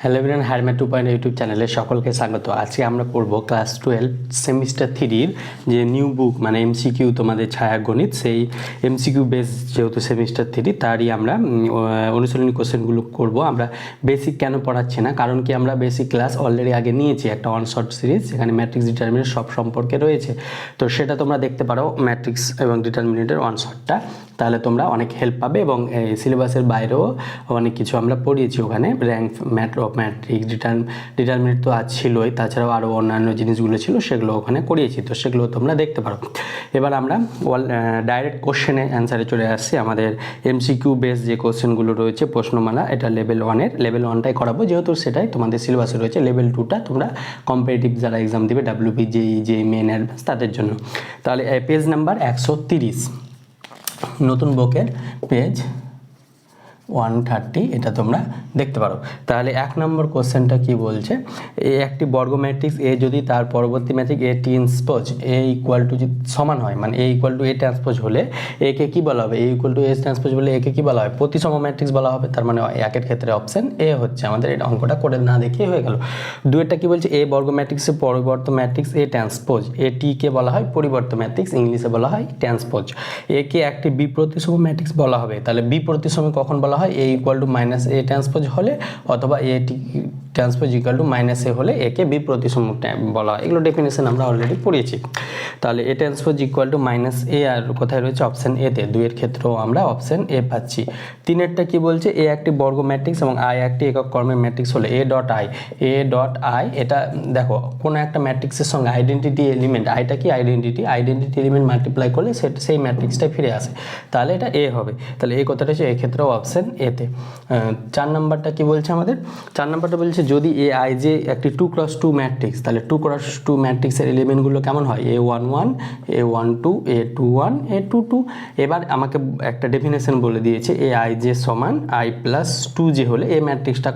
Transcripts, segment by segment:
Hello everyone, হারম্যাট 2.0 YouTube চ্যানেলে সকলকে স্বাগত। আজকে আমরা পড়ব ক্লাস 12 সেমিস্টার 3-র যে নিউ বুক মানে এমসিকিউ তোমাদের ছায়া গণিত, সেই এমসিকিউ বেস যেহেতু সেমিস্টার 3 তারই আমরা অনুশীলনী কোশ্চেনগুলো করব। আমরা বেসিক কেন পড়াচ্ছি না, কারণ কি আমরা বেসিক ক্লাস অলরেডি আগে নিয়েছি একটা ওয়ান শর্ট সিরিজ, যেখানে ম্যাট্রিক্স ডিটারমিনেন্ট সব সম্পর্কে রয়েছে। তো সেটা তোমরা দেখতে পারো ম্যাট্রিক্স এবং ডিটারমিনেন্টের ওয়ান শর্টটা, তাহলে তোমরা অনেক হেল্প পাবে। এবং সিলেবাসের বাইরেও অনেক কিছু আমরা পড়িয়েছি ওখানে, র্যাঙ্ক ম্যাট্রিক্স ডিটারমিনেন্ট তো আজ ছিলই, তাছাড়াও আরও অন্যান্য জিনিসগুলো ছিল সেগুলো ওখানে করিয়েছি, তো সেগুলো তোমরা দেখতে পারো। এবার আমরা ডাইরেক্ট কোশ্চেনে অ্যান্সারে চলে আসছি। আমাদের এমসিকিউ বেস যে কোশ্চেনগুলো রয়েছে প্রশ্নমালা, এটা লেভেল 1-এর, লেভেল 1টাই করাবো যেহেতু সেটাই তোমাদের সিলেবাসে রয়েছে। লেভেল 2টা তোমরা কম্পিটিটিভ যারা এক্সাম দেবে WP JEE মেন অ্যাডভান্স তাদের জন্য। তাহলে পেজ নাম্বার 130, নতুন বুকের পেজ 130, এটা তোমরা দেখতে পারো। তাহলে 1 নম্বর কোশ্চেনটা কি বলছে, একটি বর্গ ম্যাট্রিক্স এ যদি তার পরবর্তী ম্যাট্রিক্স এ ট্রান্সপোজ এ ইকুয়াল টু যদি সমান হয়, মানে এ ইকুয়াল টু এ ট্রান্সপোজ হলে একে কি বলা হবে, এ ইকুয়াল টু এ ট্রান্সপোজ বলে একে কি বলা হয়, প্রতিসম ম্যাট্রিক্স বলা হবে। তার মানে একের ক্ষেত্রে অপশন এ হচ্ছে আমাদের, এটা অঙ্কটা করে না দেখে হয়ে গেল। দুইটা কি বলছে, এ বর্গ ম্যাট্রিক্সের পরিবর্ত ম্যাট্রিক্স এ ট্রান্সপোজ, এটিকে বলা হয় পরিবর্ত ম্যাট্রিক্স, ইংলিশে বলা হয় ট্রান্সপোজ। একে একটি বিপ্রতিসম ম্যাট্রিক্স বলা হবে। তাহলে বিপ্রতিসম কখন বলা হয়, A equal to minus A transpose হলে, অথবা A transpose equal to minus A হলে একে বিপ্রতিসম বলা হয়। এগুলো ডেফিনেশন আমরা অলরেডি পড়িয়েছি। তাহলে A transpose equal to minus A, আর কোথায় রয়েছে অপশন এতে, দুইয়ের ক্ষেত্রেও আমরা অপশন এ পাচ্ছি। তিনেরটা কি বলছে, এ একটি বর্গ ম্যাট্রিক্স এবং আই একটি একক কর্মের ম্যাট্রিক্স হলে এ ডট আই, এটা দেখো কোনো একটা ম্যাট্রিক্সের সঙ্গে আইডেন্টিটি এলিমেন্ট, আইটা কি আইডেন্টিটি এলিমেন্ট মাল্টিপ্লাই করলে সেই ম্যাট্রিক্সটা ফিরে আসে, তাহলে এটা এ হবে। তাহলে এই কথাটা হচ্ছে এক্ষেত্রেও অপশন এতে। 4 নাম্বারটা কি বলছে আমাদের, 4 নাম্বারটা বলছে যদি এ আই যে একটি 2x2 ম্যাট্রিক্স, তাহলে 2x2 ম্যাট্রিক্সের এলিমেন্টগুলো কেমন হয়, A11 A12 A21 A22। এবার আমাকে একটা ডেফিনেশন বলে দিয়েছে এ আই যে সমান আই প্লাস 2j হলে এই ম্যাট্রিক্সটা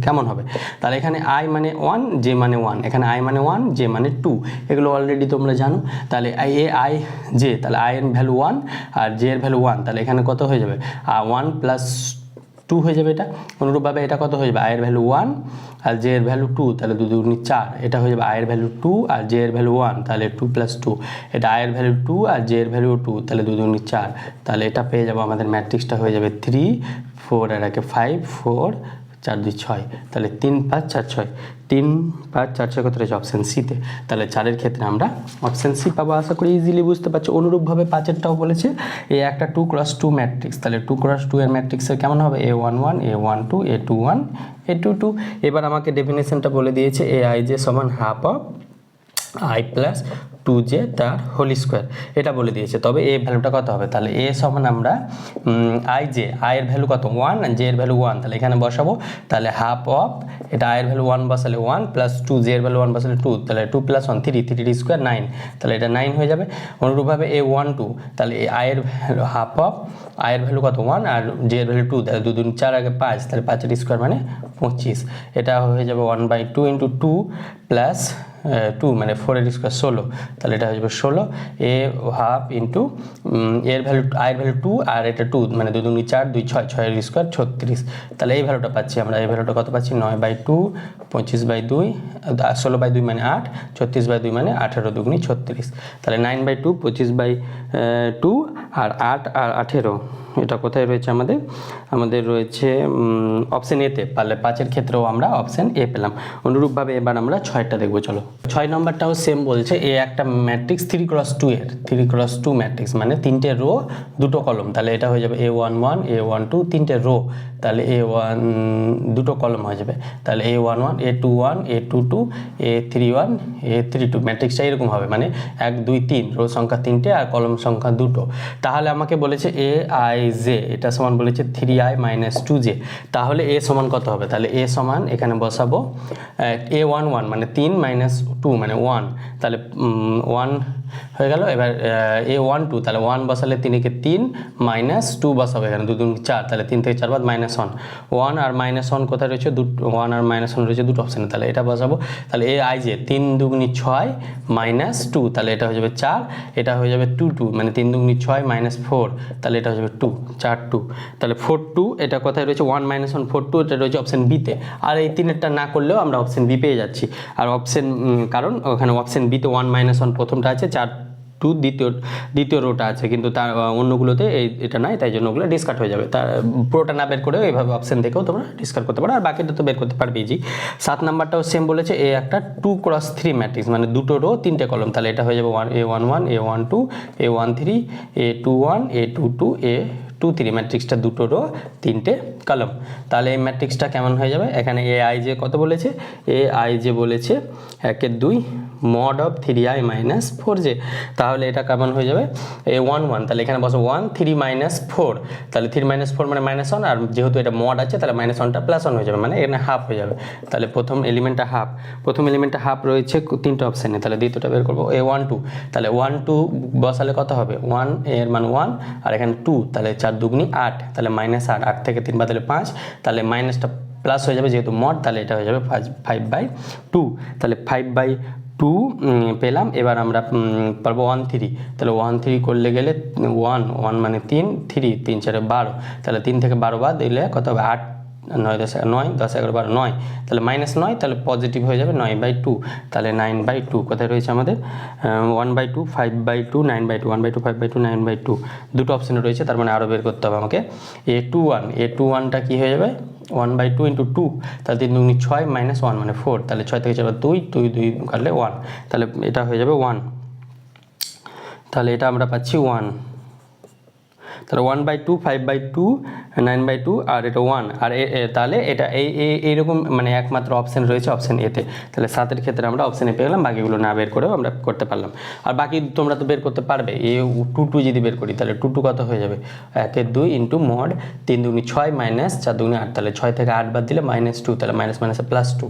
কেমন হবে। তাহলে এখানে আই মানে 1 জে মানে 1, এখানে আই মানে 1 জে মানে 2, এগুলো অলরেডি তোমরা জানো। তাহলে এ আই জে, তাহলে আই এর ভ্যালু 1 আর জে এর ভ্যালু 1, তাহলে এখানে কত হয়ে যাবে 1 প্লাস 2 হয়ে যাবে। এটা অনুরূপভাবে এটা কত হয়ে যাবে, আয়ের ভ্যালু 1 আর জে এর ভ্যালু 2, তাহলে 2 2 4, এটা হয়ে যাবে আয়ের ভ্যালু 2 আর জে এর ভ্যালু 1, তাহলে 2 প্লাস 2, এটা আয়ের ভ্যালু 2 আর জে এর ভ্যালু 2, তাহলে 2 2 4, তাহলে এটা পেয়ে যাবো আমাদের ম্যাট্রিক্সটা হয়ে যাবে 3 4 আর একে 5 4 4 2 6, তাহলে 3 5 4 6, 3 5 4 6 কত রয়েছে অপশান সিতে। তাহলে 4-এর ক্ষেত্রে আমরা অপশান সি পাবো, আশা করি ইজিলি বুঝতে পারছো। অনুরূপভাবে 5-এরটাও বলেছে এই একটা 2x2 ম্যাট্রিক্স, তাহলে 2x2 এর ম্যাট্রিক্সের কেমন হবে, A11 A12 A21 A22। এবার আমাকে ডেফিনেশনটা বলে দিয়েছে এ আই যে সমান half of I plus 2j তার হোল স্কোয়ার, এটা বলে দিয়েছে। তবে এ ভ্যালুটা কত হবে, তাহলে এ সমান আমরা আই জে, আয়ের ভ্যালু কত 1 আর জে এর ভ্যালু 1, তাহলে এখানে বসাবো। তাহলে হাফ অফ, এটা আয়ের ভ্যালু 1 বসালে 1 প্লাস 2 জে এর ভ্যালু 1 বসালে 2, তাহলে 2 প্লাস 1 3, 3 স্কোয়ার 9, তাহলে এটা 9 হয়ে যাবে। অনুরূপভাবে A12, তাহলে আয়ের ভ্যালু হাফ অফ আয়ের ভ্যালু কত 1 আর জে এর ভ্যালু 2, তাহলে 2 2 4 আগে 5, তাহলে 5-এর স্কোয়ার মানে 25, এটা হয়ে যাবে 1/2 ইন্টু 2 প্লাস 2 মানে 4-এর স্কোয়ার 16, তাহলে এটা হয়ে যাবে 16 এ হাফ ইন্টু এর ভ্যালু আয়ের ভ্যালু 2 আর এটা 2 মানে 2 2 4 2 6, 6-এর স্কোয়ার 36, তাহলে এই ভ্যালুটা পাচ্ছি আমরা। এই ভ্যালুটা কত পাচ্ছি 9/2 25/2 16/2 মানে 8, 36/2 মানে 18 2 36, তাহলে 9/2 25/2 আর 8 আর 18, এটা কোথায় রয়েছে আমাদের রয়েছে অপশান এতে। পারলে 5-এর ক্ষেত্রেও আমরা অপশান এ পেলাম। অনুরূপভাবে এবার আমরা 6টা দেখবো, চলো। 6 নম্বরটাও সেম বলছে এ একটা ম্যাট্রিক্স 3x2 এর 3x2 ম্যাট্রিক্স মানে 3টে রো 2টো কলম, তাহলে এটা হয়ে যাবে A11 A12 3টে রো, তাহলে A1 2টো কলম হয়ে যাবে, তাহলে A11 A21 A22 A31 A32, ম্যাট্রিক্সটা এরকম হবে, মানে 1 2 3 রো সংখ্যা 3টে আর কলম সংখ্যা 2টো। তাহলে আমাকে বলেছে এ আই জে, এটা সমান বলেছে 3i মাইনাস 2j, তাহলে এ সমান কত হবে, তাহলে এ সমান এখানে বসাবো A11 মানে 3 মাইনাস 2 মানে 1, তাহলে 1 হয়ে গেল। এবার A12 তাহলে 1 বসালে 3 কে 3 মাইনাস 2 বসাবো এখানে 2 2 4 তাহলে 3 থেকে 4 বাদ মাইনাস 1 আর মাইনাস 1 কোথায় রয়েছে 1 আর মাইনাস 1 রয়েছে দুটো অপশানে, তাহলে এটা বসাবো। তাহলে Aij 3 দুগুনি 6 মাইনাস 2 তাহলে এটা হয়ে যাবে 4, এটা হয়ে যাবে 2 2 মানে 3 দুগুনি 6 মাইনাস 4 তাহলে এটা হয়ে যাবে 2 4 2 তাহলে 4 2 এটা কোথায় রয়েছে 1 মাইনাস 1 4 2 এটা রয়েছে অপশান বিতে। আর এই তিনেরটা না করলেও আমরা অপশান বি পেয়ে যাচ্ছি। আর অপশান কারণ ওখানে অপশান বিতে 1 মাইনাস 1 প্রথমটা আছে, 4 2 দ্বিতীয় রোটা আছে, কিন্তু তার অন্যগুলোতে এটা নাই, তাই জন্য ওগুলো ডিসকার্ড হয়ে যাবে। তার পুরোটা না বের করেও এইভাবে অপশান দেখেও তোমরা ডিসকার্ড করতে পারো, আর বাকিটা তো বের করতে পারবে জি। 7 নাম্বারটাও সেম বলেছে, এ একটা 2x3 ম্যাট্রিক্স মানে দুটো রো 3টে কলম, তাহলে এটা হয়ে যাবে A11 A12 A13 A21 A22 A23 ম্যাট্রিক্সটা দুটো রো 3টে কলম। তাহলে এই ম্যাট্রিক্সটা কেমন হয়ে যাবে, এখানে Aij কত বলেছে, Aij বলেছে 1/2 mod of 3i minus 4j, তাহলে এটা কেমন হয়ে যাবে A11 তাহলে এখানে বসো 1 3 মাইনাস 4 তাহলে 3 মাইনাস 4 মানে মাইনাস 1, আর যেহেতু এটা মড আছে তাহলে মাইনাস 1টা প্লাস 1 হয়ে যাবে, মানে এখানে হাফ হয়ে যাবে। তাহলে প্রথম এলিমেন্টটা হাফ রয়েছে 3টে অপশানে, তাহলে দ্বিতীয়টা বের করবো A12 তাহলে 1 2 বসালে কত হবে 1 এর মান 1 আর এখানে 2 তাহলে 4 দুগুনি 8 তাহলে মাইনাস 8 থেকে 3 বাদ দিলে 5 তাহলে মাইনাসটা প্লাস হয়ে যাবে যেহেতু মড, তাহলে এটা হয়ে যাবে 5/2 তাহলে 5/2 পেলাম। এবার আমরা পারবো 1 3 তাহলে 1 3 করলে গেলে 1 মানে 3 3 3 4 12 তাহলে 3 থেকে 12 বাদ দিলে কত হবে 8 9 10 11 12 9 তাহলে মাইনাস 9 তাহলে পজিটিভ হয়ে যাবে 9/2 তাহলে 9/2 কোথায় রয়েছে আমাদের 1/2 5/2 9/2 1/2 5/2 9/2 দুটো অপশানে রয়েছে, তার মানে আরও বের করতে হবে আমাকে। A21টা কি হয়ে যাবে 1/2 ইন্টু 2 তাহলে 3 দুগুনি 6 মাইনাস 1 মানে 4 তাহলে 6 থেকে 4 2 2 2 কাটলে 1 তাহলে এটা হয়ে যাবে 1, তাহলে এটা আমরা পাচ্ছি 1 তাহলে 1/2 5/2 9/2 আর এটা 1 আর তাহলে এটা এইরকম মানে একমাত্র অপশান রয়েছে অপশান এতে, তাহলে 7-এর ক্ষেত্রে আমরা অপশান এ পেয়ে গেলাম, বাকিগুলো না বের করেও আমরা করতে পারলাম। আর বাকি তোমরা তো বের করতে পারবে, A22 যদি বের করি তাহলে 2 কত হয়ে যাবে 1/2 ইন্টু মড 3 দুগুনি 6 মাইনাস 4 দুগুনি 8 তাহলে 6 থেকে 8 বাদ দিলে -2 তাহলে মাইনাস মাইনাসে +2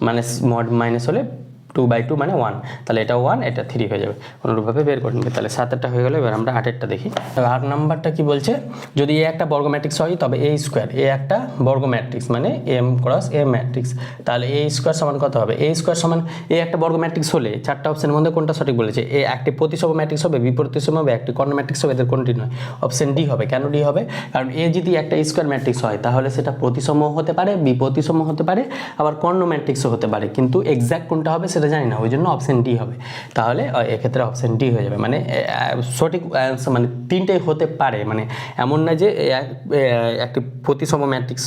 মাইনাস মড মাইনাস হলে 2/2 মানে 1 তাহলে এটা 1 এটা 3 হয়ে যাবে, অনুরূপভাবে বের করে নেবে। তাহলে 7-টা হয়ে গেল। এবার আমরা 8-এরটা দেখি। 8 নাম্বারটা কি বলছে, যদি এ একটা বর্গ ম্যাট্রিক্স হয় তবে A স্কোয়ার, এ একটা বর্গ ম্যাট্রিক্স মানে M ক্রস A ম্যাট্রিক্স, তাহলে A স্কোয়ার সমান কত হবে, A স্কোয়ার সমান এ একটা বর্গ ম্যাট্রিক্স হলে 4টা অপশনের মধ্যে কোনটা সঠিক বলেছে, এ একটি প্রতিসম ম্যাট্রিক্স হবে, বিপ্রতিসম হবে, একটি কর্ণ ম্যাট্রিক্স হবে, এদের কোনটি নয়, অপশন ডি হবে। কেন ডি হবে, কারণ এ যদি একটা স্কোয়ার ম্যাট্রিক্স হয় তাহলে সেটা প্রতিসম হতে পারে, বিপ্রতিসম হতে পারে, আবার কর্ণ ম্যাট্রিক্সও হতে পারে, কিন্তু এক্স্যাক্ট কোনটা হবে সেটা জানি না, ওই জন্য অপশন ডি হবে। তাহলে এক্ষেত্রে অপশন ডি হয়ে যাবে, মানে সঠিক অ্যান্সার মানে 3টেই হতে পারে, মানে এমন না যে একটি প্রতিসম ম্যাট্রিক্স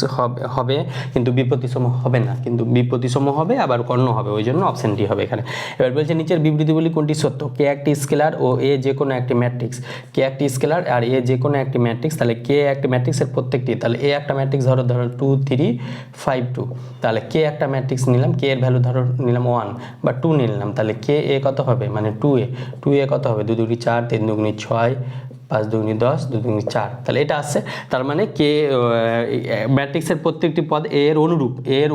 হবে কিন্তু বিপ্রতিসম হবে না, কিন্তু বিপ্রতিসম হবে আবার কর্ণ হবে, ওই জন্য অপশন ডি হবে এখানে। এবার বলছে নিচের বিবৃতিগুলি কোনটি সত্য, কে একটি স্কেলার ও এ যে কোনো একটি ম্যাট্রিক্স, কে একটি স্কেলার আর এ যে কোনো একটি ম্যাট্রিক্স, তাহলে কে একটি ম্যাট্রিক্সের প্রত্যেকটি, তাহলে এ একটা ম্যাট্রিক্স ধরো 2 3 5 2 তাহলে কে একটা ম্যাট্রিক্স নিলাম, কে এর ভ্যালু ধরো নিলাম 1 বা 2 নিলাম, তাহলে কে এ কত হবে মানে 2a কত হবে 2 দুগুনি 4 3 দুগুনি 6 5 দুগুনি 10 2 দুগুনি 4 তাহলে এটা আসছে। তার মানে কে ম্যাট্রিক্সের প্রত্যেকটি পদ এর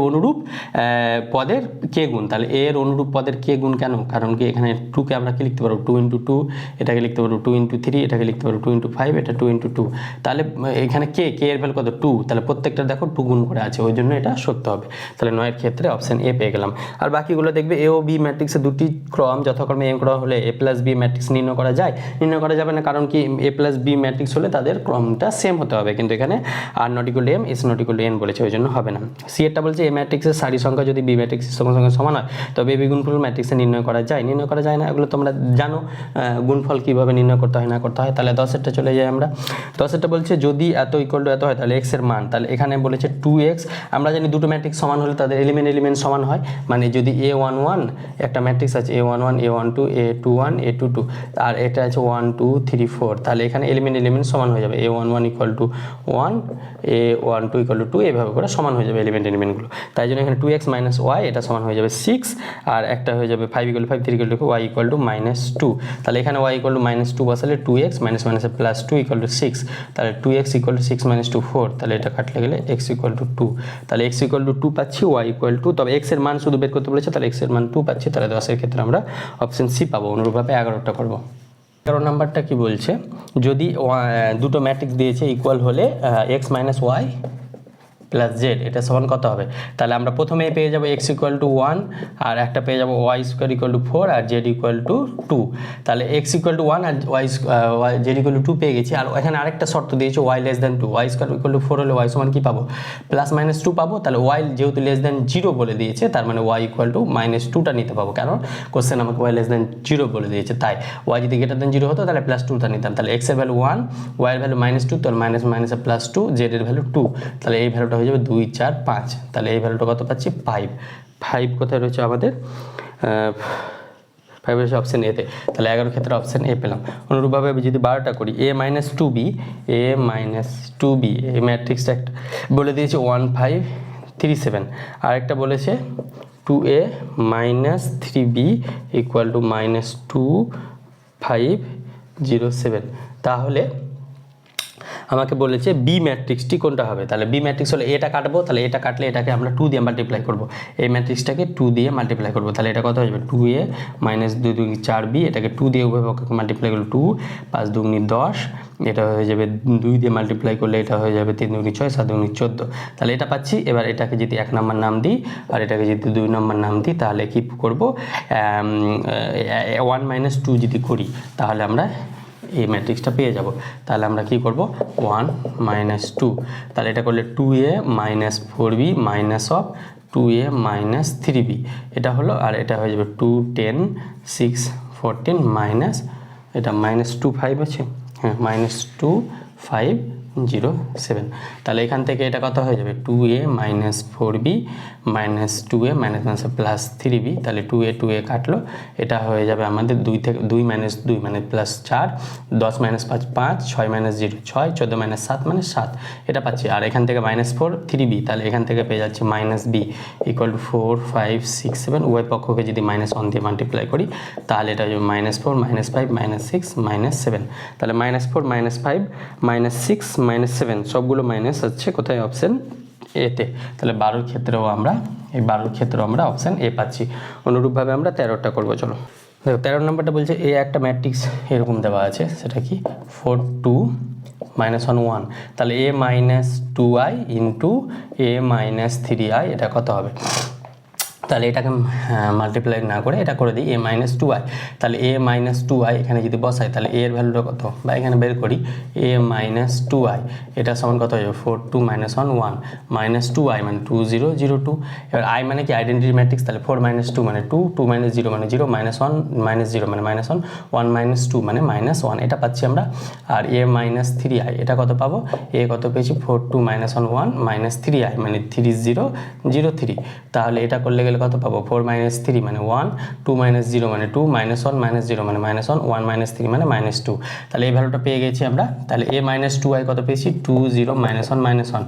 অনুরূপ পদের কে গুণ, তাহলে এর অনুরূপ পদের কে গুণ কেন, কারণ কি এখানে 2কে আমরা কি লিখতে পারবো 2 × 2, এটাকে লিখতে পারবো 2 × 3, এটাকে লিখতে পারবো 2 × 5, এটা 2 × 2, তাহলে এখানে কে এর ভ্যালু কত 2, তাহলে প্রত্যেকটা দেখো 2 গুণ করে আছে, ওই জন্য এটা সত্য হবে। তাহলে 9-এর ক্ষেত্রে অপশন এ পেয়ে গেলাম। আর বাকিগুলো দেখবে এ ও বি ম্যাট্রিক্সের দুটি ক্রম যথাক্রমে এম ক্রম হলে a + b ম্যাট্রিক্স নির্ণয় করা যায়, নির্ণয় করা যাবে না, কারণ কি a + b ম্যাট্রিক্স হলে তাদের ক্রমটা সেম হতে হবে, কিন্তু এখানে r ≠ m s ≠ n বলেছে, ওই জন্য হবে না। সি এরটা বলছে এ ম্যাট্রিক্সের সারি সংখ্যা যদি বি ম্যাট্রিক্সের সঙ্গে সমান হয় তবে এ বি গুণফল ম্যাট্রিক্সে নির্ণয় করা যায় না, এগুলো তোমরা জানো গুণফল কিভাবে নির্ণয় করতে হয় না করতে হয়। তাহলে 10-এরটা চলে যাই আমরা। 10-এরটা বলছে যদি এত = এত হয় তাহলে x এর মান, তাহলে এখানে বলেছে 2x, আমরা জানি দুটো ম্যাট্রিক্স সমান হলে তাদের এলিমেন্ট সমান হয়, মানে যদি A11 একটা ম্যাট্রিক্স আছে A11 A12 A21 A22 আর এটা আছে 1 2 3 4, তাহলে তাহলে এখানে এলিমেন্ট সমান হয়ে যাবে a11 equal to 1, a12 equal to 2, এইভাবে করে সমান হয়ে যাবে এলিমেন্টগুলো। তাই জন্য এখানে 2x মাইনাস ওয়াই এটা সমান হয়ে যাবে 6, আর একটা হয়ে যাবে 5 equal to 5, 3 equal to y equal to -2। তাহলে এখানে y ইকুয়াল টু -2 বসালে 2x মাইনাস মাইনাসে প্লাস 2 ইকুয়াল টু 6, তাহলে 2x ইকুয়াল টু 6 মাইনাস 2 4, তাহলে এটা কাটলে গেলে x ইকুয়াল টু 2। তাহলে x ইকুয়াল টু 2 পাচ্ছি, y ইকুয়াল টু, তবে x এর মান শুধু বের করতে বলেছে, তাহলে x এর মান 2 পাচ্ছি। তাহলে 10 ক্ষেত্রে আমরা অপশন সি পাবো। অনুরূপভাবে 11টা করবো। 11 নাম্বারটা কি বলছে, যদি দুটো ম্যাট্রিক্স দিয়েছে ইকুয়াল হলে x minus y plus z এটা সমান কত হবে? তাহলে আমরা প্রথমে পেয়ে যাবো এক্স ইকুয়াল টু 1, আর একটা পেয়ে যাবো ওয়াই স্কোয়ার ইকুয়াল টু 4, আর জেড ইকুয়াল টু 2। তাহলে এক্স ইকুয়াল টু 1 আর জেড ইকুয়াল টু 2 পেয়ে গেছি। আর এখানে আরেকটা শর্ত দিয়েছে y less than 2, y square equal to 4 হলে ওয়াই সমান কী পাবো? প্লাস মাইনাস 2 পাবো। তাহলে ওয়াই যেহেতু লেস দেন 0 বলে দিয়েছে, তার মানে ওয়াই ইকুয়াল টু -2টা নিতে পাবো, কারণ কোশ্চেন আমাকে ওয়াই লেস দেন 0 বলে দিয়েছে। তাই ওয়াই যদি গ্রেটার দেন 0 হতো তাহলে প্লাস 2টা নিতাম। তাহলে এক্স এর ভ্যালু 1, ওয়াই এর ভ্যালু -2, তাহলে মাইনাস মাইনাসে প্লাস 2, জেড এর ভ্যালু 2, তাহলে এই ভ্যালুটা হয়ে যাবে 2, 4, 5। তাহলে এই ভ্যালুটা কত পাচ্ছি? 5 কোথায় রয়েছে আমাদের? 5 রয়েছে অপশান এতে। তাহলে 11 ক্ষেত্রে অপশান এ পেলাম। অনুরূপভাবে যদি 12টা করি, a-2b এই ম্যাট্রিক্সটা একটা বলে দিয়েছে 1 5 3 7, আরেকটা বলেছে 2a - 3b ইকুয়াল টু -2 5 0 7। তাহলে আমাকে বলেছে বি ম্যাট্রিক্সটি কোনটা হবে? তাহলে বি ম্যাট্রিক্স হলে এটা কাটবো, তাহলে এটা কাটলে এটাকে আমরা 2 দিয়ে মাল্টিপ্লাই করবো, এই ম্যাট্রিক্সটাকে 2 দিয়ে মাল্টিপ্লাই করবো। তাহলে এটা কত হয়ে যাবে? 2a - 2 2 4b, এটাকে 2 দিয়ে উভয় পক্ষকে মাল্টিপ্লাই করলে 2, 5 2 10, এটা হয়ে যাবে 2 দিয়ে মাল্টিপ্লাই করলে এটা হয়ে যাবে 3 2 6, 7 2 14। তাহলে এটা পাচ্ছি। এবার এটাকে যদি 1 নম্বর নাম দিই আর এটাকে যদি 2 নম্বর নাম দিই, তাহলে কি করবো? 1 - 2 যদি করি তাহলে আমরা এই ম্যাট্রিক্সটা পেয়ে যাব। তাহলে আমরা কি করব? 1 - 2, তাহলে এটা করলে 2a - 4b minus of 2a - 3b এটা হলো। আর এটা হয়ে যাবে 2 10 6 14 মাইনাস এটা -2 5 আছে, হ্যাঁ -2 5 0 7। তাহলে এখান থেকে এটা কত হয়ে যাবে? 2a - 4b minus 2a minus plus 3b। তাহলে 2a 2a কাটলো, এটা হয়ে যাবে আমাদের 2 থেকে 2 - 2 মানে প্লাস 4, 10 - 5 5, 6 - 0 6, 14 - 7 মানে 7, এটা পাচ্ছি। আর এখান থেকে -4 3b, তাহলে এখান থেকে পেয়ে যাচ্ছে -b ইকুয়াল টু 4 5 6 7, উভয় পক্ষকে যদি -1 দিয়ে মাল্টিপ্লাই করি তাহলে এটা হয়ে যাবে -4 -5 -6 -7। তাহলে -4 -5 -6 -7 সবগুলো মাইনাস হচ্ছে কোথায়? অপশান এতে। তাহলে 12 ক্ষেত্রেও আমরা অপশান এ পাচ্ছি। অনুরূপভাবে আমরা 13টা করবো। চলো দেখো 13 নম্বরটা বলছে এ একটা ম্যাট্রিক্স এরকম দেওয়া আছে, সেটা কি 4 2 -1 1। তাহলে a - 2i into a - 3i এটা কত হবে? তাহলে এটাকে মাল্টিপ্লাই না করে এটা করে দিই a - 2i। তাহলে a - 2i এখানে যদি বসাই তাহলে a এর ভ্যালুটা কত, বা এখানে বের করি a - 2i এটা সমান কত হয়ে যাবে? 4 2 - 1 1 -2i মানে 2 0 0 2। এবার i মানে কি? Identity matrix. তাহলে 4 - 2 মানে 2, 2 - 0 মানে 0, -1 -0 মানে -1, 1 - 2 মানে -1, এটা পাচ্ছি আমরা। আর a - 3i এটা কত পাবো? a কত পেয়েছি? 4 2 - 1 1 -3i মানে 3 0 0 3। তাহলে এটা করলে গেলে কত পাবো? 4 - 3 মানে 1, 2 - 0 মানে 2, -1 - 0 মানে -1, 1 - 3 মানে -2। তাহলে এই ভ্যালুটা পেয়ে গেছি আমরা। তাহলে a - 2i কত পেয়েছি? 2 0 -1 -1।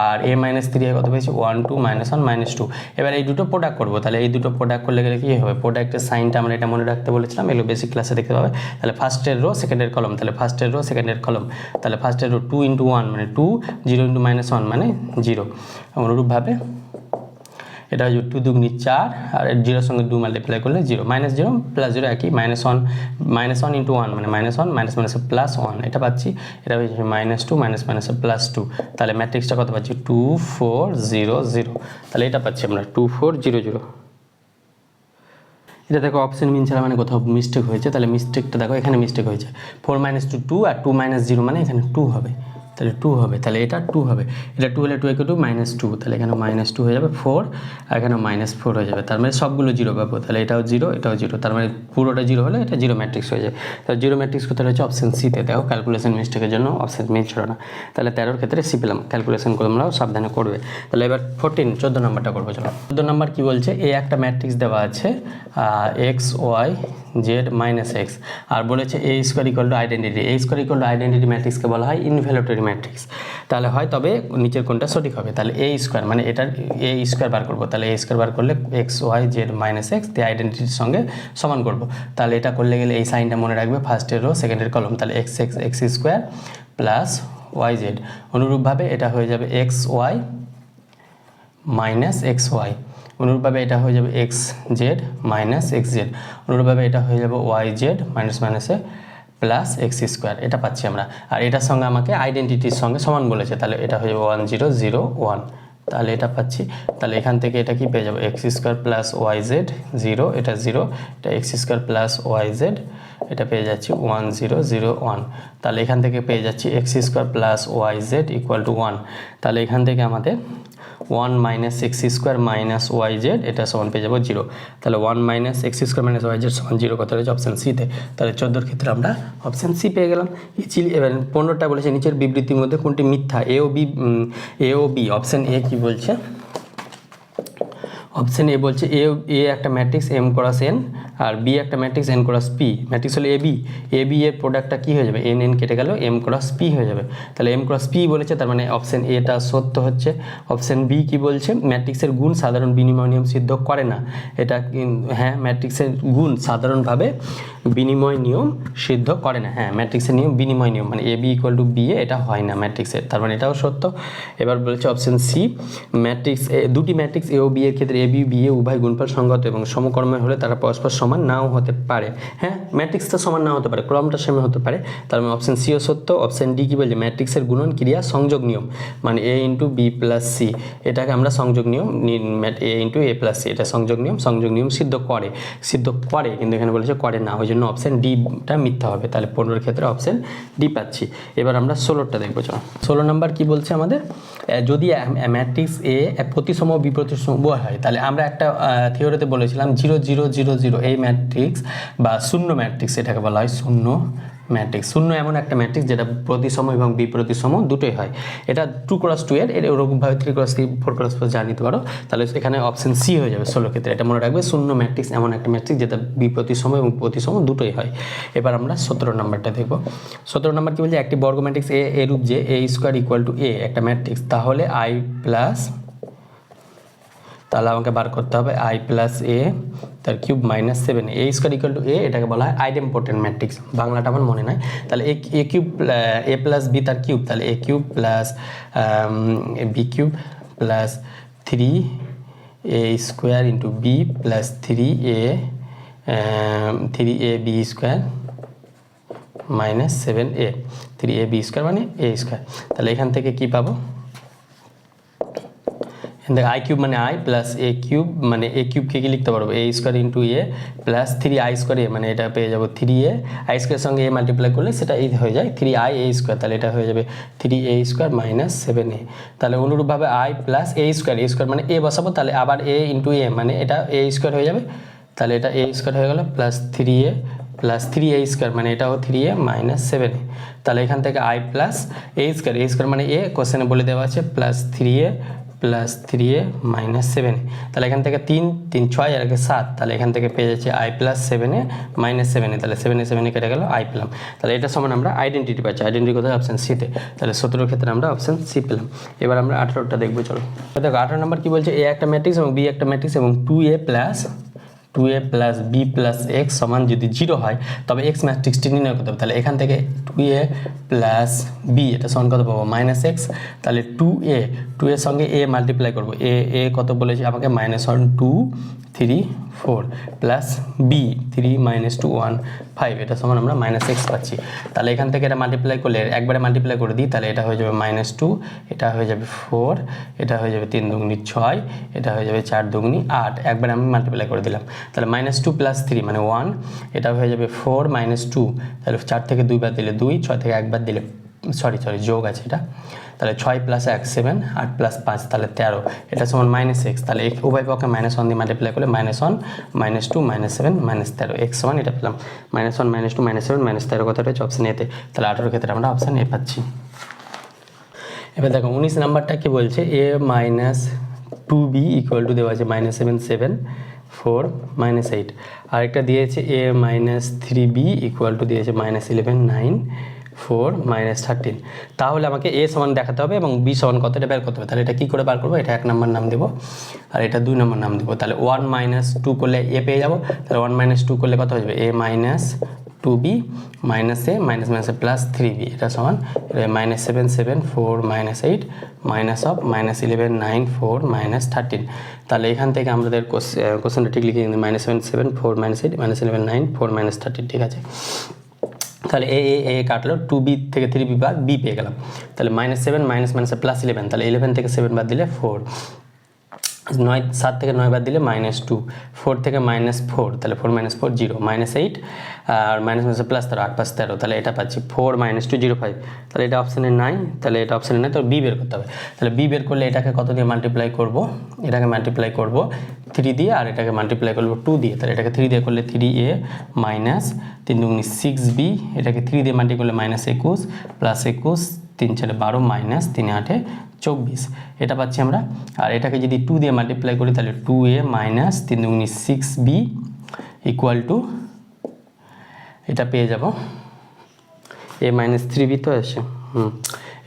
আর a - 3i কত পেয়েছি? 1 2 -1 -2। এবার এই দুটো প্রোডাক্ট করবো। তাহলে এই দুটো প্রোডাক্ট করলে গেলে কী হবে? প্রোডাক্টের সাইনটা আমরা এটা মনে রাখতে বলেছিলাম, এগুলো বেসিক ক্লাসে দেখতে পাবে। তাহলে ফার্স্টের রো সেকেন্ডের কলম, তাহলে ফার্স্টের রো সেকেন্ডের কলম। তাহলে ফার্স্টের রো 2 × 1 মানে 2, 0 × -1 মানে 0। অনুরূপভাবে এটা হচ্ছে 2 2 4, আর 0 সঙ্গে 2 মাল্টিপ্লাই করলে 0 -0 +0 একই, -1 × 1 মানে -1 মাইনাস +1 এটা পাচ্ছি। এটা হচ্ছে -2 -2 তাহলে ম্যাট্রিক্সটা কত পাচ্ছি? 2 4 0 0। তাহলে এটা পাচ্ছি আমরা 2 4 0 0। এটা দেখো অপশন মিন ছাড়া মানে কোথাও মিস্টেক হয়েছে, তাহলে মিস্টেকটা দেখো এখানে মিস্টেক হয়েছে। 4 - 2 2, আর 2 - 0 মানে এখানে 2 হবে, তাহলে 2 হবে। তাহলে এটা 2 হবে, এটা 2 হলে 2 = -2, তাহলে এখানে -2 হয়ে যাবে 4, আর এখানে -4 হয়ে যাবে। তার মানে সবগুলো 0 পাবো। তাহলে এটাও 0 এটাও 0, তার মানে পুরোটা 0 হলে এটা 0 ম্যাট্রিক্স হয়ে যায়। তাহলে 0 ম্যাট্রিক্স কোথায় রয়েছে? অপশন সিতে। দেখো ক্যালকুলেশন মিস্টেকের জন্য অপশন মিন ছিল না। তাহলে 13 ক্ষেত্রে সি পেলাম। ক্যালকুলেশন তোমরাও সাবধানে করবে। তাহলে এবার 14 নম্বরটা করবো। চলো 14 নম্বর কী বলছে? এ একটা ম্যাট্রিক্স দেওয়া আছে x y Z minus X. আর বলেছে A square equal to identity, A square equal to identity ম্যাট্রিক্সকে বলা হয় ইনভ্যালুটরি ম্যাট্রিক্স। তাহলে হয় তবে নিচের কোনটা সঠিক হবে, তাহলে এ স্কোয়ার মানে এটার এ স্কোয়ার বার করবো, তাহলে এ স্কোয়ার বার করলে x y z minus x দিয়ে আইডেন্টিটির সঙ্গে সমান করব। তাহলে এটা করলে গেলে এই সাইনটা মনে রাখবে, ফার্স্টের রো সেকেন্ডের কলম, তাহলে x x x square plus y z. অনুরূপভাবে এটা হয়ে যাবে x y minus x y, অনুরূপভাবে এটা হয়ে যাবে x z minus x z, অনুরূপভাবে এটা হয়ে যাবে ওয়াই জেড মাইনাস মাইনাসে প্লাস এক্স স্কোয়ার, এটা পাচ্ছি আমরা। আর এটার সঙ্গে আমাকে আইডেন্টিটির সঙ্গে সমান বলেছে, তাহলে এটা হয়ে যাবে 1 0 0 1, তাহলে এটা পাচ্ছি। তাহলে এখান থেকে এটা কি পেয়ে যাবো, x square plus y z 0, এটা 0, এটা x square plus y z, এটা পেয়ে যাচ্ছি 1 0 0 1। তাহলে এখান থেকে পেয়ে যাচ্ছি x square plus y z equal to 1। তাহলে এখান থেকে আমাদের 1 minus x square minus y z এটা সমান পেয়ে যাবো 0। তাহলে 1 minus x square minus y z সমান 0 কথা রয়েছে অপশান সিতে। তাহলে 14 ক্ষেত্রে আমরা অপশান সি পেয়ে গেলাম। এবার 15টা বলেছে নিচের বিবৃতির মধ্যে কোনটি মিথ্যা, এ ও বি। অপশান এ কি বলছে, অপশান এ বলছে এ একটা ম্যাট্রিক্স এম ক্রস এন আর বি একটা matrix N cross P, matrix হলো এ বি এর প্রোডাক্টটা কী হয়ে যাবে, এন এন কেটে গেল এম ক্রস পি হয়ে যাবে। তাহলে এম ক্রস পি বলেছে, তার মানে অপশান এটা সত্য হচ্ছে। অপশান বি কি বলছে, ম্যাট্রিক্সের গুণ সাধারণ বিনিময় নিয়ম সিদ্ধ করে না, এটা হ্যাঁ ম্যাট্রিক্সের গুণ সাধারণভাবে বিনিময় নিয়ম সিদ্ধ করে না, হ্যাঁ ম্যাট্রিক্সের নিয়ম বিনিময় নিয়ম মানে A B equal two B A এটা হয় না ম্যাট্রিক্সের, তার মানে এটাও সত্য। এবার বলেছে অপশান সি, ম্যাট্রিক্স দুটি ম্যাট্রিক্স এ ও বি এর ক্ষেত্রে এ বি বি এ উভয় গুণফল সঙ্গত এবং সমকর্মের হলে তারা পরস্পর সমান নাও হতে পারে। হ্যাঁ ম্যাট্রিক্সটা সমান নাও হতে পারে, ক্রমটা সেম হতে পারে, তার মানে অপশান সিও সত্য। অপশান ডি কি বলছে, ম্যাট্রিক্সের গুণন ক্রিয়া সংযোগ নিয়ম মানে এ ইন্টু বি প্লাস সি, এটাকে আমরা সংযোগ নিয়ম এ ইন্টু এ প্লাস সি, এটা সংযোগ নিয়ম সিদ্ধ করে কিন্তু এখানে বলেছে করে না, ওই জন্য অপশান ডিটা মিথ্যা হবে। তাহলে 15 ক্ষেত্রে অপশান ডি পাচ্ছি। এবার আমরা 16টা দেখবো, চলো 16 নম্বর কি বলছে আমাদের, যদি ম্যাট্রিক্স এ প্রতিসম বিপ্রতিসম হয়, তাহলে আমরা একটা থিওরিতে বলেছিলাম 0 0 0 0 এই ম্যাট্রিক্স বা শূন্য ম্যাট্রিক্স, এটাকে বলা হয় শূন্য ম্যাট্রিক্স। শূন্য এমন একটা ম্যাট্রিক্স যেটা প্রতিসম এবং বিপ্রতিসম দুটোই হয়। এটা 2 × 2 এর ওরকমভাবে 3 × 3 4 × 4 জানিতে পারো, তাহলে এখানে অপশান সি হয়ে যাবে 16 ক্ষেত্রে। এটা মনে রাখবে, শূন্য ম্যাট্রিক্স এমন একটা ম্যাট্রিক্স যেটা বিপ্রতিসম এবং প্রতিসম দুটোই হয়। এবার আমরা 17 নম্বরটা দেখব। 17 নম্বর কি বলছে, একটি বর্গ ম্যাট্রিক্স এ এরূপ যে এ স্কোয়ার ইকুয়াল টু এ একটা ম্যাট্রিক্স, তাহলে আই প্লাস, তাহলে আমাকে বার করতে হবে আই প্লাস এ তার cube minus 7 A square equal to A, এটাকে বলা হয় আইডেম্পোটেন্ট ম্যাট্রিক্স, বাংলাটা আমার মনে নাই। তাহলে A cube A plus B তার কিউব, তাহলে A cube plus B cube plus 3 A square into B plus 3 A B square minus 7 A, 3 A B square মানে এ স্কোয়ার। তাহলে এখান থেকে কি পাবো, দেখো আই কিউব মানে আই প্লাস এ কিউব মানে এ কিউবকে কি লিখতে পারবো, A square into A plus 3 I square A, মানে এটা পেয়ে যাবো 3 এ আই স্কোয়ারের সঙ্গে এ মাল্টিপ্লাই করলে সেটা এই হয়ে যায় 3 আই এ স্কোয়ার, তাহলে এটা হয়ে যাবে 3 এ স্কোয়ার মাইনাস 7 এ। তাহলে অনুরূপভাবে আই প্লাস এ স্কোয়ার মানে এ বসাবো, তাহলে আবার এ ইন্টু এ মানে এটা এ স্কোয়ার হয়ে যাবে, তাহলে এটা এ স্কোয়ার হয়ে গেল plus 3 A plus 3 A square মানে এটাও 3 এ মাইনাস 7 এ। তাহলে এখান থেকে আই প্লাস এ স্কোয়ার মানে এ কোশ্চেনে বলে দেওয়া আছে প্লাস 3 এ প্লাস 3 এ মাইনাস 7 এ। তাহলে এখান থেকে 3 3 6 আর 7, তাহলে এখান থেকে পেয়ে যাচ্ছে আই প্লাস 7 এ মাইনাস 7 এ, তাহলে 7 এ 7 এ কেটে গেল আই পেলাম। তাহলে এটা সমান আমরা আইডেন্টিটি পাচ্ছি, আইডেন্টিটি কোথায় অপশান সিতে, তাহলে 17 ক্ষেত্রে আমরা অপশান সি পেলাম। এবার আমরা 18টা দেখবো, চলো দেখো 18 নম্বর কি বলছে, এ একটা ম্যাট্রিক্স এবং বি একটা ম্যাট্রিক্স এবং 2a plus B plus x সমান যদি 0 হয় তবে এক্স ম্যাট্রিক্সটি নির্ণয় করতে হবে। তাহলে এখান থেকে 2a প্লাস বি এটা সমান কত পাবো, মাইনাস এক্স, তাহলে 2a এর সঙ্গে a মাল্টিপ্লাই করবো, এ কত বলেছে আমাকে -1 2 3 4 প্লাস বি 3 - 2 1 5, এটা সমান আমরা -x পাচ্ছি। তাহলে এখান থেকে এটা মাল্টিপ্লাই করলে একবারে মাল্টিপ্লাই করে দিই, তাহলে এটা হয়ে যাবে -2, এটা হয়ে যাবে 4, এটা হয়ে যাবে 3 দুগুণি 6, এটা হয়ে যাবে 4 দুগুণি 8, একবারে আমি মাল্টিপ্লাই করে দিলাম। তাহলে -2 + 3 মানে 1, এটা হয়ে যাবে 4 - 2, তাহলে 4 থেকে 2 বাদ দিলে 2, 6 থেকে 1 বাদ দিলে সরি যোগ আছে এটা, তাহলে 6 + 1 7, 8 + 5 তাহলে 13, এটা সমান -x, তাহলে উভয় পক্ষে -1 দিয়ে মাল্টিপ্লাই করলে -1 -2 -7 -13 x সমান এটা পেলাম -1 -2 -7 -13 কথাটা হচ্ছে অপশান এতে। তাহলে 18 ক্ষেত্রে আমরা অপশান এ পাচ্ছি। এবার দেখো 19 নাম্বারটা কি বলছে, a - 2b ইকুয়াল টু দেওয়া আছে -7 7 4 -8, আরেকটা দিয়েছে a - 3b ইকুয়াল টু দিয়েছে -11 9 4 -13। তাহলে আমাকে a সমান দেখাতে হবে এবং b সমান কত এটা বের করতে হবে। তাহলে এটা কী করে বার করবো, এটা 1 নম্বর নাম দেবো আর এটা 2 নম্বর নাম দেবো। তাহলে 1 - 2 করলে a পেয়ে যাবো, তাহলে 1 - 2 করলে কত হয়ে যাবে a - 2b minus a minus A plus 3b, এটা সমান -7 7 4 -8 মাইনাস অফ -11 9 4 -13। তাহলে এখান থেকে আমাদের কোশ্চেনটা ঠিক লিখে দিন, -7 7 4 -8 -11 9 4 -13, ঠিক আছে। তাহলে এ কাটলো, 2b থেকে 3b বাদ b পেয়ে গেলাম। তাহলে -7 মাইনাসে প্লাস 11, তাহলে 11 থেকে 7 বাদ দিলে 4, 7 থেকে 9 বাদ দিলে -2, 4 থেকে -4, তাহলে 4 - 4 0, -8 আর মাইনাসে প্লাস 13, 8 5 13, তাহলে এটা পাচ্ছি 4 - 2 0 5। তাহলে এটা অপশানে নাই, তাহলে এটা অপশানে নাই, তো বি বের করতে হবে। তাহলে বি বের করলে এটাকে কত দিয়ে মাল্টিপ্লাই করব, এটাকে মাল্টিপ্লাই করব 3 দিয়ে আর এটাকে মাল্টিপ্লাই করব 2 দিয়ে। তাহলে এটাকে 3 দিয়ে করলে 3a মাইনাস 3 দুগুণে 6b, এটাকে 3 দিয়ে মাল্টি করলে -21 প্লাস 21 3 4 12 মাইনাস 3 8 24, এটা পাচ্ছি আমরা। আর এটাকে যদি 2 দিয়ে মাল্টিপ্লাই করি তাহলে 2a মাইনাস 3 দুগুণে 6b ইকুয়াল টু, এটা পেয়ে যাব a - 3b তো আছে,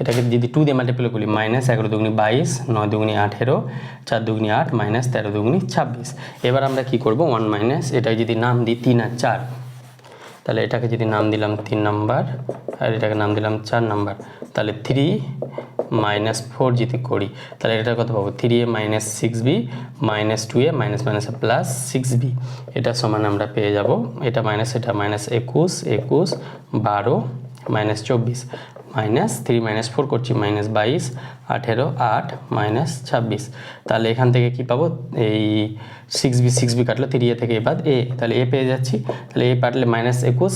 এটাকে যদি 2 দিয়ে মাল্টিপ্লাই করি -11 দুগুণে 22 9 দুগুণে 18 4 দুগুণে 8 -13 দুগুণে 26। এবার আমরা কি করব, 1 এটাকে যদি নাম দিই 3 আর 4, তাহলে এটাকে যদি নাম দিলাম 3 নাম্বার আর এটাকে নাম দিলাম 4 নাম্বার, তাহলে 3 - 4 যদি করি তাহলে এটা কত পাবো, 3a - 6b -2a মাইনাসে প্লাস 6b, এটা সমান আমরা পেয়ে যাব, এটা মাইনাস এটা -21 21 12 -24 -3 - 4 করছি -22 18 8 -26। তাহলে এখান থেকে কি পাবো, এই 6b কাটলো 3a থেকে এবার a, তাহলে a পেয়ে যাচ্ছি। তাহলে a কাটলে -21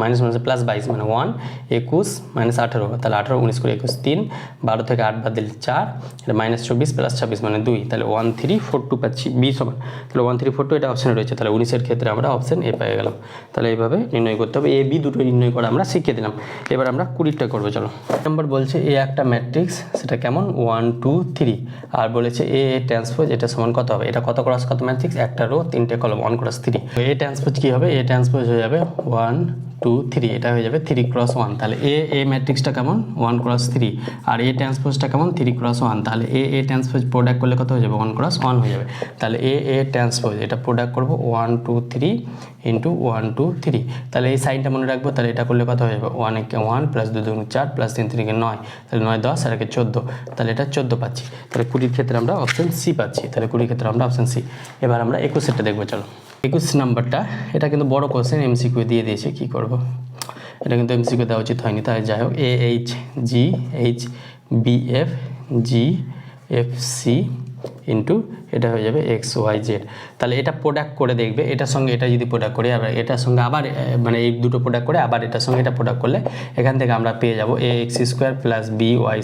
মাইনাসে প্লাস 22 মানে 1 21 -18, তাহলে 18 19 করে 21 3 12 থেকে 8 বাদ দিলে 4, এটা -24 প্লাস 26 মানে 2, তাহলে 1342 পাচ্ছি b সমান। তাহলে 1342 এটা অপশানে রয়েছে, তাহলে 19-এর ক্ষেত্রে আমরা অপশান এ পেয়ে গেলাম। তাহলে এইভাবে নির্ণয় করতে হবে, a b দুটো নির্ণয় করা আমরা শিখিয়ে দিলাম। এবার আমরা 20টা করবো, চলো। নম্বর বলছে এ একটা ম্যাট্রিক্স, সেটা কেমন 1 2 3, আর বলেছে এ ট্রান্সপোজ এটা সমান কত হবে, এটা কত ক্রস কত ম্যাট্রিক্স, একটা রো 3টে কলম 1 × 3। এ ট্রান্সপোজ কি হবে, এ ট্রান্সপোজ হয়ে যাবে 1 2 3, এটা হয়ে যাবে 3 × 1। তাহলে এ ম্যাট্রিক্সটা কেমন 1 × 3 আর এ ট্রান্সপোজটা কেমন 3 × 1, তাহলে এ ট্রান্সপোজ প্রোডাক্ট করলে কত হয়ে যাবে 1 × 1 হয়ে যাবে। তাহলে এ ট্রান্সপোজ এটা প্রোডাক্ট করব 1 2 3 × 1 2 3, তাহলে এই সাইনটা মনে রাখবো। তাহলে এটা করলে কত হয়ে যাবে 1 × 1 প্লাস 2 × 4 প্লাস 3 × 9, তাহলে 9 10 আর 14, তাহলে এটা 14 পাচ্ছি। তাহলে 20-র ক্ষেত্রে আমরা অপশন সি পাচ্ছি, তাহলে 20-র ক্ষেত্রে আমরা অপশন সি। এবার আমরা 21-এরটা দেখবো, চলো। 21 নাম্বারটা এটা কিন্তু বড় কোশ্চেন, এমসিকিউ দিয়ে দিয়েছে, কি করব, এটা কিন্তু এমসিকিউ দেওয়া উচিত হয়নি, তাই যাই হোক AHGHBF GFC ইন্টু এটা হয়ে যাবে XYZ। তাহলে এটা প্রোডাক্ট করে দেখবে, এটার সঙ্গে এটা যদি প্রোডাক্ট করি আবার এটার সঙ্গে আবার মানে এই দুটো প্রোডাক্ট করে আবার এটার সঙ্গে এটা প্রোডাক্ট করলে এখান থেকে আমরা পেয়ে যাব AX² plus BY²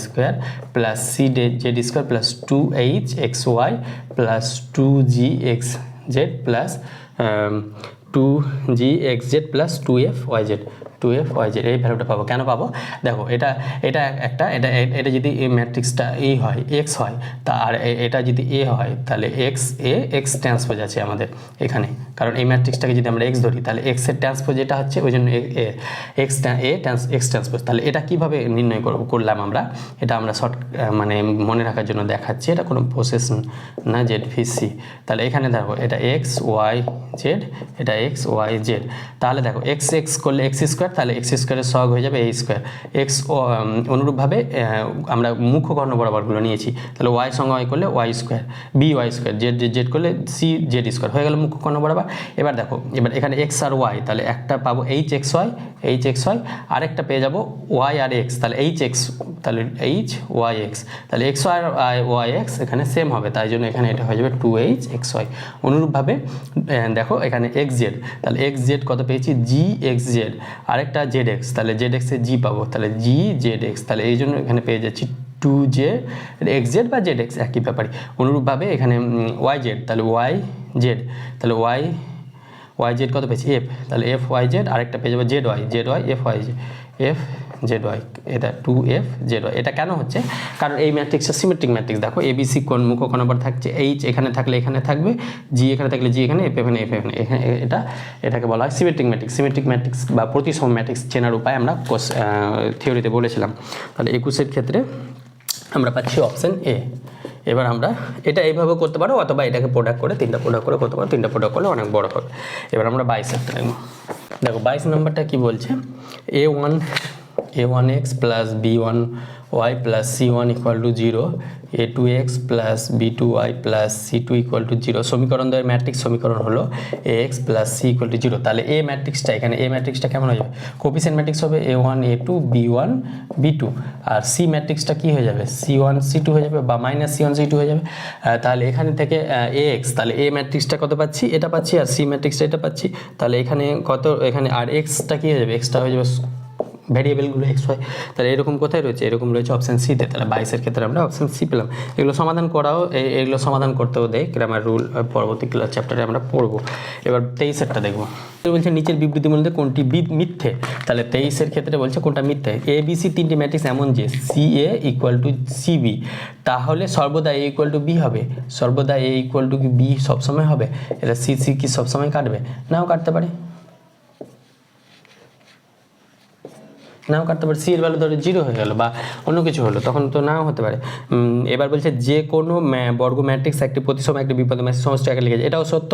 plus CZ² plus 2HXY plus 2GXZ plus 2GXZ plus 2FYZ এই ভ্যালুটা পাবো। কেন পাবো, দেখো এটা এটা যদি এই ম্যাট্রিক্সটা হয় এক্স হয়, তা আর এটা যদি এ হয় তাহলে এক্স ট্রান্সপোজ আছে আমাদের এখানে, কারণ এই ম্যাট্রিক্সটাকে যদি আমরা এক্স ধরি তাহলে এক্সের ট্রান্সপোজ এটা হচ্ছে, ওই জন্য এক্স ট্রান্সপোজ। তাহলে এটা কিভাবে নির্ণয় করলাম আমরা, এটা আমরা শর্ট মানে মনে রাখার জন্য দেখাচ্ছি, এটা কোনো প্রসেস না, ZVC। তাহলে এখানে দেখো এটা XYZ, এটা XYZ, তাহলে দেখো এক্স করলে x², তাহলে x² সহগ হয়ে যাবে a², এক্স অনুরূপভাবে আমরা মুখ্য কর্ণ বরাবরগুলো নিয়েছি, তাহলে y সঙ্গে y করলে y², by² z করলে cz² হয়ে গেল মুখ্য কর্ণ বরাবর। এবার দেখো এবার এখানে x আর y, তাহলে একটা পাবো hxy আরেকটা পেয়ে যাব y আর x, তাহলে hx তাহলে hyx, তাহলে x আর yx এখানে সেম হবে, তাই জন্য এখানে এটা হয়ে যাবে 2hxy। অনুরূপভাবে দেখো এখানে xz, তাহলে xz কত পেয়েছি gxz, আরেকটা zx, তাহলে zx এ g পাবো, তাহলে gzx, তাহলে এই জন্য এখানে পেয়ে যাচ্ছি 2jxz বা zx একই ব্যাপারই। অনুরূপভাবে এখানে yz, তাহলে yz, তাহলে yz কত পেয়েছি f, তাহলে fyz, আরেকটা পেয়ে যাবো zy fyz জেড ওয়াই, এটা 2f জেড ওয়াই। এটা কেন হচ্ছে? কারণ এই ম্যাট্রিক্সটা সিমেট্রিক ম্যাট্রিক্স। দেখো এবিসি কোন মুখ কোন নম্বর থাকছে, এইচ এখানে থাকলে এখানে থাকবে, জি এখানে থাকলে জি এখানে, এফ এখানে, এফ এখানে, এটাকে বলা হয় সিমেট্রিক ম্যাট্রিক্স। সিমেট্রিক ম্যাট্রিক্স বা প্রতিসম ম্যাট্রিক্স চেনার উপায় আমরা থিওরিতে বলেছিলাম। তাহলে 21-এর ক্ষেত্রে আমরা পাচ্ছি অপশন এ। এবার আমরা এটা এইভাবে করতে পারো, অথবা এটাকে প্রোডাক্ট করে 3টা প্রোডাক্ট করে করতে পারো, 3টা প্রোডাক্ট করলে অনেক বড় হবে। এবার আমরা 22-এরটা নেব। দেখো 22 নম্বরটা কি বলছে, a1x plus b1y plus c1 equal to 0, a2x plus b2y plus c2 equal to 0। সমীকরণ দ্বয়ের ম্যাট্রিক্স সমীকরণ হলো ax plus c equal to 0। তাহলে এ ম্যাট্রিক্সটা এখানে, এ ম্যাট্রিক্সটা কেমন হয়ে যাবে? কোফিসিয়েন্ট ম্যাট্রিক্স হবে a1 a2 b1 b2, আর সি ম্যাট্রিক্সটা কি হয়ে যাবে? c1 c2 হয়ে যাবে, বা মাইনাস c1 c2 হয়ে যাবে। তাহলে এখানে থেকে ax, তাহলে এ ম্যাট্রিক্সটা কত পাচ্ছি? এটা পাচ্ছি, আর সি ম্যাট্রিক্সটা এটা পাচ্ছি। তাহলে এখানে কত, এখানে আর এক্সটা কি হয়ে যাবে? এক্সটা হয়ে যাবে ভ্যারিয়েবলগুলো এক্স ওয়াই। তাহলে এরকম কোথায় রয়েছে? এরকম রয়েছে অপশান সিতে। তাহলে 22-এর ক্ষেত্রে আমরা অপশান সি পেলাম। এগুলো সমাধান করাও, এগুলো সমাধান করতেও দেয় গ্রামার রুল, পরবর্তী ক্লাস চ্যাপ্টারে আমরা পড়বো। এবার 23-এরটা দেখবো। বলছে নিচের বিবৃতির মধ্যে কোনটি মিথ্যে? তাহলে 23-এর ক্ষেত্রে বলছে কোনটা মিথ্যে। এ বি সি তিনটি ম্যাট্রিক্স এমন যে C A equal to C B, তাহলে সর্বদা এ ইকুয়াল টু বি হবে। সর্বদা এ ইকুয়াল টু বি সবসময় হবে। এটা সি সি কি সবসময় কাটবে? নাও কাটতে পারে, নাও কাটতে পারে। সি এর ভ্যালু ধরো 0 হয়ে গেল বা অন্য কিছু হলো, তখন তো নাও হতে পারে। এবার বলছে যে কোনো বর্গ ম্যাট্রিক্স একটি প্রতিসম একটি বিপদ ম্যাট্রিক্স সমস্ত একে লিখেছে, এটাও সত্য।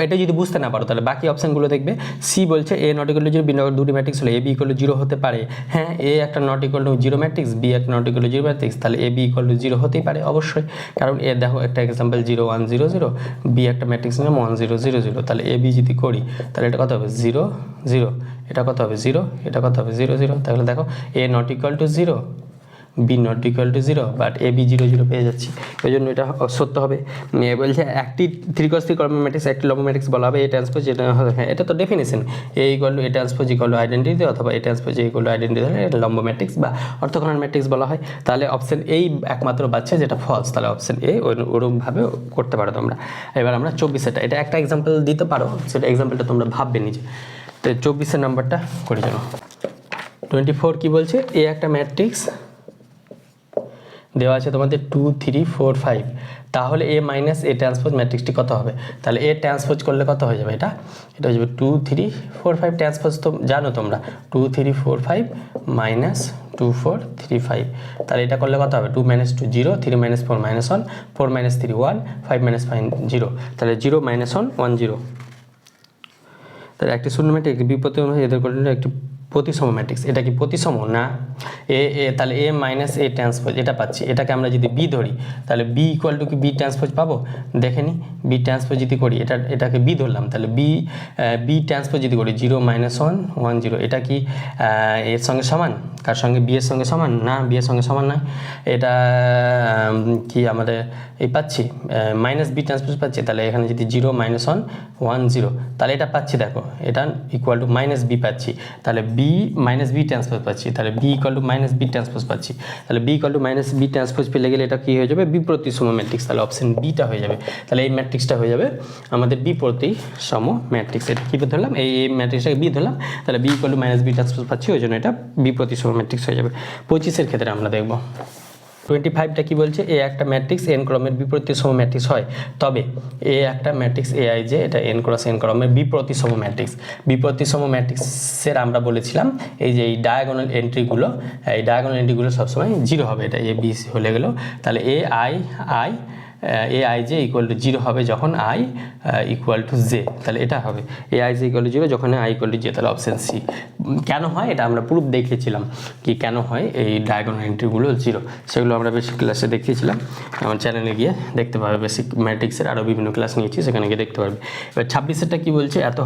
এটা যদি বুঝতে না পারো তাহলে বাকি অপশানগুলো দেখবে। সি বলছে এ নট ইকুয়াল টু 0, বি দুটি ম্যাট্রিক্স হলে এ বি ইকুয়াল টু 0 হতে পারে। হ্যাঁ, এ একটা not equal to 0 matrix, B একটা নট ইকুয়াল টু 0 ম্যাট্রিক্স, তাহলে এ বি ইকুয়াল টু 0 হতেই পারে অবশ্যই। কারণ এ দেখো একটা এক্সাম্পল 0 1 0 0, বি একটা ম্যাট্রিক্স নিলাম 1 0 0 0, তাহলে এ বি যদি করি তাহলে এটা কত হবে? 0 0, এটা কত হবে? 0, এটা কত হবে? 0 0। তাহলে দেখো A not equal to 0, B not equal to 0, but A B 0 0 পেয়ে যাচ্ছি, ওই জন্য এটা সত্য হবে। বলছে একটি 3x3 কর্ম ম্যাট্রিক্স একটি লম্ব ম্যাট্রিক্স বলা হবে এ ট্রান্সপোজ, এটা হ্যাঁ এটা তো definition. A equal to A transpose equal to identity, অথবা A transpose equal to identity হলে এটা লম্ব ম্যাট্রিক্স বা অর্থগোনাল ম্যাট্রিক্স বলা হয়। তাহলে অপশন এই একমাত্র পাচ্ছে যেটা ফলস, তাহলে অপশন এ ওরকমভাবে করতে পারো তোমরা। এবার আমরা 24-এটা, এটা একটা এক্সাম্পল দিতে পারো, সেটা এক্সাম্পলটা তোমরা ভাববে নিজে। তো 24-এর নাম্বারটা করে জানো। 24 কি বলছে? এ একটা ম্যাট্রিক্স দেওয়া আছে তোমাদের 2 3 4 5, তাহলে এ মাইনাস এ ট্রান্সপোজ ম্যাট্রিক্সটি কত হবে? তাহলে এ ট্রান্সপোজ করলে কত হয়ে যাবে? এটা হয়ে যাবে 2 3 4 5 ট্রান্সপোজ তো জানো তোমরা, 2 3 4 5 মাইনাস 2 4 3 5, তাহলে এটা করলে কত হবে? 2 - 2 0, 3 - 4 -1, 4 - 3 1, 5 - 5 0, তাহলে 0 - 1 1 0। তাহলে একটি শূন্য ম্যাট্রিক্স বিপরীত এদের করে একটি প্রতিসম ম্যাট্রিক্স। এটা কি প্রতিসম? না। তাহলে এ মাইনাস এ ট্রান্সপোজ এটা পাচ্ছি, এটাকে আমরা যদি বি ধরি তাহলে বি ইকুয়াল টু কি বি ট্রান্সপোজ পাবো? দেখে নি, বি ট্রান্সপোজ যদি করি, এটাকে বি ধরলাম, তাহলে বি ট্রান্সপোজ যদি করি 0 - 1 1 0, এটা কি এর সঙ্গে সমান? কার সঙ্গে? বি এর সঙ্গে সমান না, বি এর সঙ্গে সমান নয়। এটা কি আমাদের এই পাচ্ছি মাইনাস বি ট্রান্সপোজ পাচ্ছি, তাহলে এখানে যদি 0 - 1 1 0, তাহলে এটা পাচ্ছি, দেখো এটা ইকুয়াল টু মাইনাস বি পাচ্ছি, তাহলে বি মাইনাস বি ট্রান্সপোজ পাচ্ছি, তাহলে B equal to minus B transpose পাচ্ছি, তাহলে B equal to minus B transpose পেলে গেলে এটা কি হয়ে যাবে? বিপ্রতিসম ম্যাট্রিক্স, তাহলে অপশন বিটা হয়ে যাবে। তাহলে এই ম্যাট্রিক্সটা হয়ে যাবে আমাদের বিপ্রতিসম ম্যাট্রিক্স। এটা কী ধরলাম? এই ম্যাট্রিক্সটাকে বি ধরলাম, তাহলে B equal to minus B transpose পাচ্ছি, ওই জন্য এটা বিপ্রতিসম ম্যাট্রিক্স হয়ে যাবে। 25-এর ক্ষেত্রে আমরা দেখব 25টা কি বলছে? এ একটা ম্যাট্রিক্স এন ক্রমের বিপ্রতিসম ম্যাট্রিক্স হয়, তবে এ একটা ম্যাট্রিক্স এ আই যে এটা এন ক্রস এন ক্রমের বিপ্রতিসম ম্যাট্রিক্স। বিপ্রতিসম ম্যাট্রিক্সের আমরা বলেছিলাম এই যে এই ডায়াগোনাল এন্ট্রিগুলো, এই ডায়াগোনাল এন্ট্রিগুলো সবসময় 0 হবে। এটা এ বি সি হলে গেল, তাহলে A I J equal to 0 হবে যখন আই ইকুয়াল টু জে, তাহলে এটা হবে A I J equal to 0 যখন আই ইকুয়াল টু জে, তাহলে অপশান সি। কেন হয় এটা আমরা প্রুফ দেখিয়েছিলাম, কি কেন হয় এই ডায়াগোনাল এন্ট্রিগুলো 0, সেগুলো আমরা বেসিক ক্লাসে দেখিয়েছিলাম। আমার চ্যানেলে গিয়ে দেখতে পাবে, বেসিক ম্যাট্রিক্সের আরও বিভিন্ন ক্লাস নিয়েছি, সেখানে গিয়ে দেখতে পারবে। এবার 26-এরটা কী বলছে? এত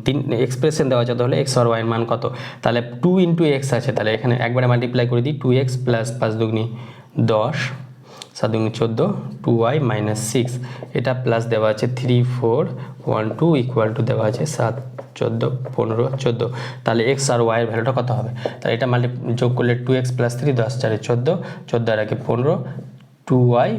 3 এক্সপ্রেশন দেওয়া আছে, তাহলে এক্স আর ওয়াইয়ের মান কত? তাহলে 2 × x আছে, তাহলে এখানে একবারে মাল্টিপ্লাই করে দিই, 2x প্লাস 5 দুগুনি 10, 7 দুগুনি 14, 2y - 6, এটা প্লাস দেওয়া আছে 3 4 1 2 ইকুয়াল টু দেওয়া আছে 7 14 15 14, তাহলে এক্স আর ওয়াইয়ের ভ্যালুটা কত হবে? তাহলে এটা যোগ করলে 2x + 3 10 4 14, 14 আর 1 15, 2y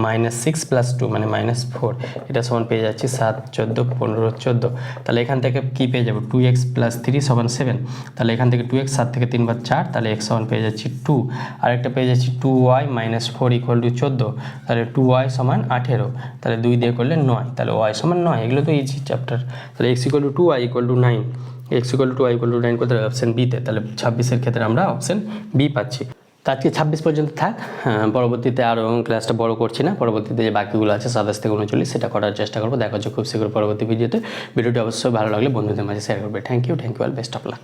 মাইনাস 6 প্লাস 2 মানে -4, এটা সমান পেয়ে যাচ্ছি 7 14 15 14। তাহলে এখান থেকে কি পেয়ে যাবো 2x প্লাস 3 সমান 7। তাহলে এখান থেকে 2x 7 থেকে 3 বার 4, তাহলে x সমান পেয়ে যাচ্ছি 2। আরেকটা পেয়ে যাচ্ছি 2y মাইনাস 4 ইকুয়াল টু 14, তাহলে 2y সমান 18, তাহলে 2 দিয়ে করলে 9, তাহলে y সমান 9। এগুলো তো ইজি চ্যাপ্টার। তাহলে x equal to 2, y equal to 9, x equal to 2, y equal to 9 করতে অপশান বিতে, তাহলে 26-এর ক্ষেত্রে আমরা অপশান বি পাচ্ছি। তো আজকে 26 পর্যন্ত থাক, পরবর্তীতে আরও ক্লাসটা বড় করছি না, পরবর্তীতে যে বাকিগুলো আছে 27 থেকে 39 সেটা করার চেষ্টা করবো। দেখা হচ্ছে খুব শীঘ্র পরবর্তী ভিডিওতে। ভিডিওটি অবশ্যই ভালো লাগলে বন্ধুদের মাঝে শেয়ার করবে। Thank you all, best of lakh.